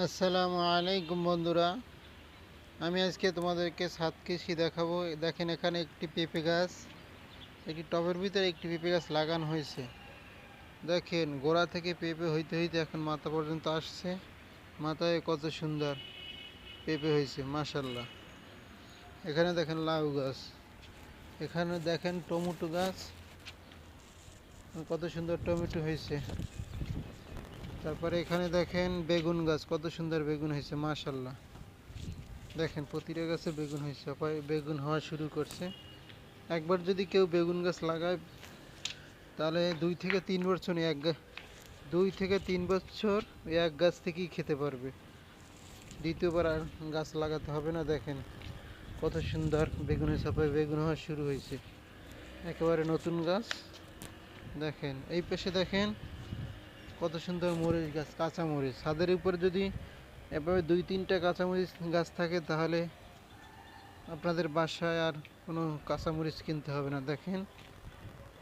আসসালামু আলাইকুম বন্ধুরা, আমি আজকে তোমাদেরকে ছাদ কৃষি দেখাবো। দেখেন, এখানে একটি পেঁপে গাছ, একটি টবের ভিতরে একটি পেঁপে গাছ লাগানো হয়েছে। দেখেন, গোড়া থেকে পেঁপে হইতে হইতে এখন মাথা পর্যন্ত আসছে। মাথায় কত সুন্দর পেঁপে হয়েছে, মাশাল্লাহ। এখানে দেখেন লাউ গাছ, এখানে দেখেন টমেটো গাছ, কত সুন্দর টমেটো হয়েছে। তারপরে এখানে দেখেন বেগুন গাছ, কত সুন্দর বেগুন হয়েছে, মাশাল্লাহ। দেখেন প্রতিটা গাছে বেগুন হয়েছে, বেগুন হওয়া শুরু করছে। একবার যদি কেউ বেগুন গাছ লাগায়, তাহলে 2 থেকে 3 বছর এক গাছ থেকেই খেতে পারবে। দ্বিতীয়বার আর গাছ লাগাতে হবে না। দেখেন কত সুন্দর বেগুনের চাপায় বেগুন হওয়া শুরু হয়েছে, একেবারে নতুন গাছ। দেখেন এই পাশে দেখেন কত সুন্দর মরিচ গাছ, কাঁচা মরিচ। ছাদের উপরে যদি এভাবে 2-3টা কাঁচামরিচ গাছ থাকে, তাহলে আপনাদের বাসায় আর কোনো কাঁচামরিচ কিনতে হবে না। দেখেন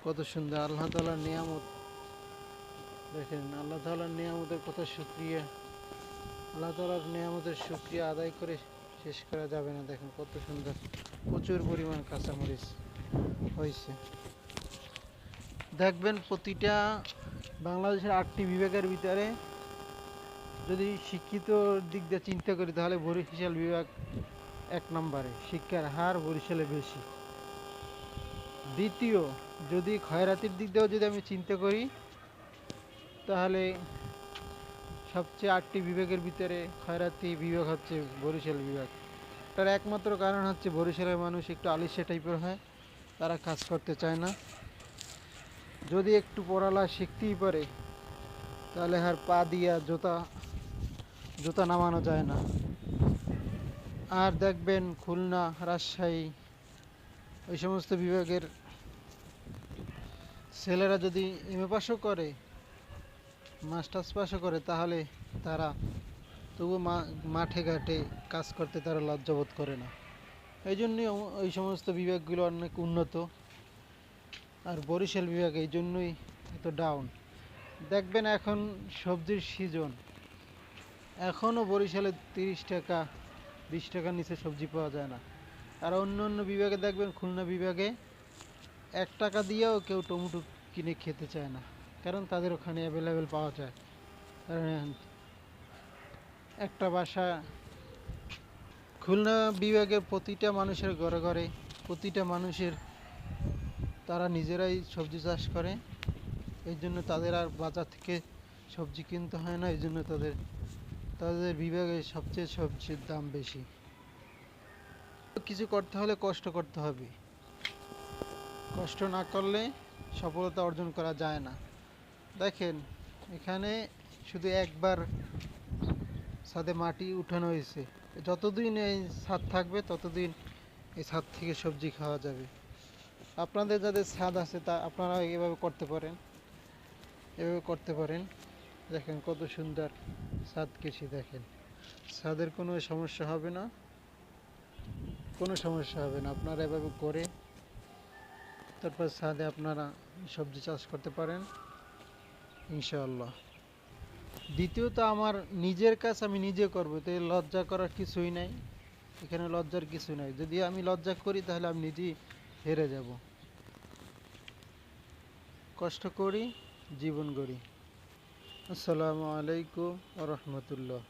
কত সুন্দর আল্লাহ তাআলার নিয়ামত। দেখেন আল্লাহ তাআলার নিয়ামতের কত শুকরিয়া। আল্লাহ তাআলার নিয়ামতের শুকরিয়া আদায় করে শেষ করা যাবে না। দেখেন কত সুন্দর, প্রচুর পরিমাণ কাঁচামরিচ হয়েছে। দেখবেন প্রতিটা বাংলাদেশের 8টি বিভাগের ভিতরে যদি শিক্ষিত দিক দিয়ে চিন্তা করি, তাহলে বরিশাল বিভাগ 1 নম্বরে। শিক্ষার হার বরিশালে বেশি। দ্বিতীয়, যদি খয়রাতির দিক দিয়েও যদি আমি চিন্তা করি, তাহলে সবচেয়ে 8টি বিভাগের ভিতরে খয়রাতি বিভাগ হচ্ছে বরিশাল বিভাগ। তার একমাত্র কারণ হচ্ছে বরিশালের মানুষ একটু আলিশা টাইপের হয়, তারা কাজ করতে চায় না। যদি একটু পড়ালা শিখতেই পারে, তাহলে আর পা দিয়া জুতা জুতা নামানো যায় না। আর দেখবেন খুলনা, রাজশাহী, ওই সমস্ত বিভাগের ছেলেরা যদি এমএ পাসও করে, মাস্টার্স পাসও করে, তাহলে তারা তবু মাঠে ঘাটে কাজ করতে তারা লজ্জাবোধ করে না। এই জন্যই ওই সমস্ত বিভাগগুলো অনেক উন্নত। আর বরিশাল বিভাগ এই জন্যই এত ডাউন। দেখবেন এখন সবজির সিজন, এখনও বরিশালে 30 টাকা 20 টাকার নিচে সবজি পাওয়া যায় না। আর অন্য অন্য বিভাগে দেখবেন, খুলনা বিভাগে 1 টাকা দিয়েও কেউ টমেটো কিনে খেতে চায় না, কারণ তাদের ওখানে অ্যাভেলেবেল পাওয়া যায়। কারণ একটা বাসা খুলনা বিভাগের প্রতিটা মানুষের ঘরে ঘরে, প্রতিটা মানুষের, তারা নিজেরাই সবজি চাষ করে। এই জন্য তাদের আর বাজার থেকে সবজি কিনতে হয় না। এই জন্য তাদের তাদের বিভাগে সবচেয়ে সবজির দাম বেশি। কিছু করতে হলে কষ্ট করতে হবে, কষ্ট না করলে সফলতা অর্জন করা যায় না। দেখেন এখানে শুধু একবার ছাদে মাটি উঠানো হয়েছে। যতদিন এই ছাদ থাকবে, ততদিন এই ছাদ থেকে সবজি খাওয়া যাবে। আপনাদের যাদের ছাদ আছে, তা আপনারা এভাবে করতে পারেন, এভাবে করতে পারেন। দেখেন কত সুন্দর ছাদ কৃষি। দেখেন ছাদের কোনো সমস্যা হবে না, কোনো সমস্যা হবে না। আপনারা এভাবে করে তারপর ছাদে আপনারা সবজি চাষ করতে পারেন ইনশাআল্লাহ। দ্বিতীয়ত, আমার নিজের কাজ আমি নিজে করবো, তো লজ্জা করার কিছুই নাই। এখানে লজ্জার কিছু নাই। যদি আমি লজ্জা করি, তাহলে আমি নিজেই হেরে যাব। কষ্ট করি, জীবন গড়ি। আসসালামু আলাইকুম ওয়া রাহমাতুল্লাহ।